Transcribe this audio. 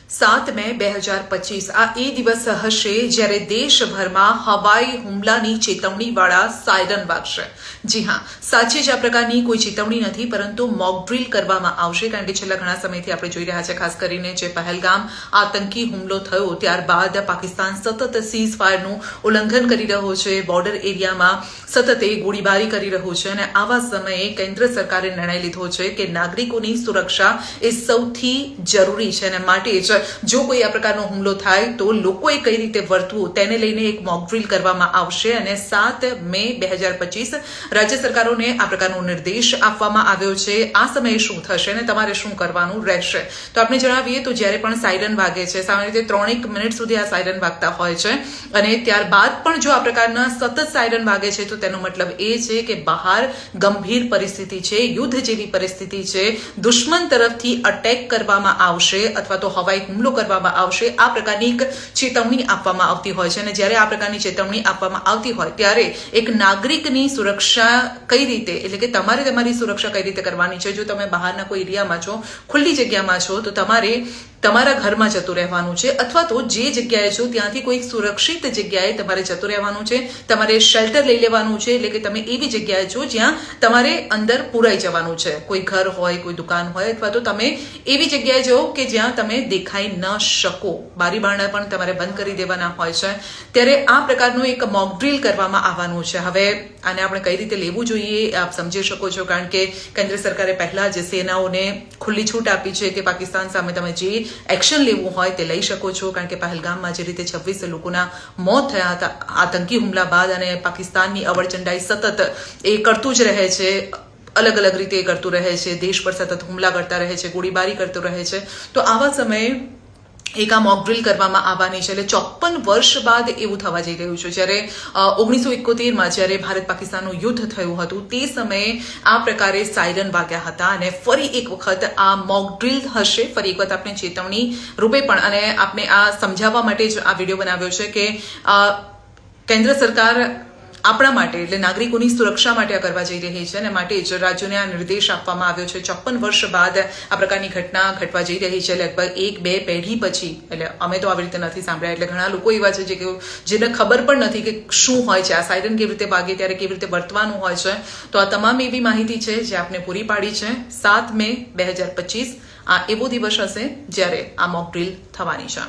7 મે 2025 આ એ દિવસ હશે જ્યારે દેશભરમાં હવાઈ હુમલાની ચેતવણીવાળા સાયરન વાગશે। જી હા, સાચે જ આ પ્રકારની કોઈ ચેતવણી નથી, પરંતુ મોક ડ્રીલ કરવામાં આવશે, કારણ કે છેલ્લા ઘણા સમયથી આપણે જોઈ રહ્યા છે, ખાસ કરીને જે પહેલગામ આતંકી હુમલો થયો ત્યારબાદ પાકિસ્તાન સતત સીઝ ફાયરનું ઉલ્લંઘન કરી રહ્યો છે, બોર્ડર એરિયામાં સતત ગોળીબારી કરી રહ્યો છે, અને આવા સમયે કેન્દ્ર સરકારે નિર્ણય લીધો છે કે નાગરિકોની સુરક્ષા એ સૌથી જરૂરી છે, અને માટે જ જો કોઈ આ પ્રકારનો હુમલો થાય તો લોકોએ કઈ રીતે વર્તવું તેને લઈને એક મોક ડ્રીલ કરવામાં આવશે। અને 7 મે 2025 રાજ્ય સરકારોને આ પ્રકારનો નિર્દેશ આપવામાં આવ્યો છે। આ સમયે શું થશે અને તમારે શું કરવાનું રહેશે, તો આપણે જણાવીએ તો જ્યારે પણ સાયરન વાગે છે, સામાન્ય રીતે 3 મિનિટ સુધી આ સાયરન વાગતા હોય છે, અને ત્યારબાદ પણ જો આ પ્રકારના સતત સાયરન વાગે છે તો તેનો મતલબ એ છે કે બહાર ગંભીર પરિસ્થિતિ છે, યુદ્ધ જેવી પરિસ્થિતિ છે, દુશ્મન તરફથી અટેક કરવામાં આવશે અથવા તો હવાઈ હુમલો કરવામાં આવશે। આ પ્રકારની એક ચેતવણી આપવામાં આવતી હોય છે, અને જ્યારે આ પ્રકારની ચેતવણી આપવામાં આવતી હોય ત્યારે એક નાગરિકની સુરક્ષા કઈ રીતે, એટલે કે તમારે તમારી સુરક્ષા કઈ રીતે કરવાની છે। જો તમે બહારના કોઈ એરિયામાં છો, ખુલ્લી જગ્યામાં છો, તો તમારે તમારા ઘરમાં જતું રહેવાનું છે, અથવા તો જે જગ્યાએ છો ત્યાંથી કોઈ સુરક્ષિત જગ્યાએ તમારે જતું રહેવાનું છે, તમારે શેલ્ટર લઈ લેવાનું છે, એટલે કે તમે એવી જગ્યાએ છો જ્યાં તમારે અંદર પુરાઈ જવાનું છે, કોઈ ઘર હોય, કોઈ દુકાન હોય, અથવા તો તમે એવી જગ્યાએ જાઓ કે જ્યાં તમે દેખાઈ ન શકો, બારી બારણા પણ તમારે બંધ કરી દેવાના હોય છે, ત્યારે આ પ્રકારનું એક મોક ડ્રીલ કરવામાં આવવાનું છે। હવે આને આપણે કઈ રીતે લેવું જોઈએ આપ સમજી શકો છો, કારણ કે કેન્દ્ર સરકારે પહેલા જ સેનાઓને ખુલ્લી છૂટ આપી છે કે પાકિસ્તાન સામે તમે જે એક્શન લેવું હોય તે લઈ શકો છો, કારણ કે પહેલગામમાં જે રીતે 26 લોકોના મોત થયા હતા આતંકી હુમલા બાદ, અને પાકિસ્તાનની અવળચંડાઈ સતત એ કરતું જ રહે છે, અલગ અલગ રીતે કરતું રહે છે, દેશ પર સતત હુમલા કરતા રહે છે, ગોળીબારી કરતું રહે છે, તો આવા સમયે એક આ મોક ડ્રીલ કરવામાં આવવાની છે। એટલે 54 વર્ષ બાદ એવું થવા જઈ રહ્યું છે, જ્યારે 1971માં જ્યારે ભારત પાકિસ્તાનનું યુદ્ધ થયું હતું તે સમયે આ પ્રકારે સાયરન વાગ્યા હતા, અને ફરી એક વખત આ મોક ડ્રીલ હશે, ફરી એક વખત આપણે ચેતવણી રૂપે પણ, અને આપણે આ સમજાવવા માટે જ આ વિડીયો બનાવ્યો છે કે કેન્દ્ર સરકાર આપણા માટે, એટલે નાગરિકોની સુરક્ષા માટે આ કરવા જઈ રહી છે, અને માટે જ રાજ્યોને આ નિર્દેશ આપવામાં આવ્યો છે। 54 વર્ષ બાદ આ પ્રકારની ઘટના ઘટવા જઈ રહી છે, લગભગ 1-2 પેઢી પછી, એટલે અમે તો આવી રીતે નથી સાંભળ્યા, એટલે ઘણા લોકો એવા છે જેને ખબર પણ નથી કે શું હોય છે, આ સાયરન કેવી રીતે વાગે ત્યારે કેવી રીતે વર્તવાનું હોય છે। તો આ તમામ એવી માહિતી છે જે આપને પૂરી પાડી છે। 7 મે 2025 આ એવો દિવસ હશે જ્યારે આ મોક ડ્રીલ થવાની છે।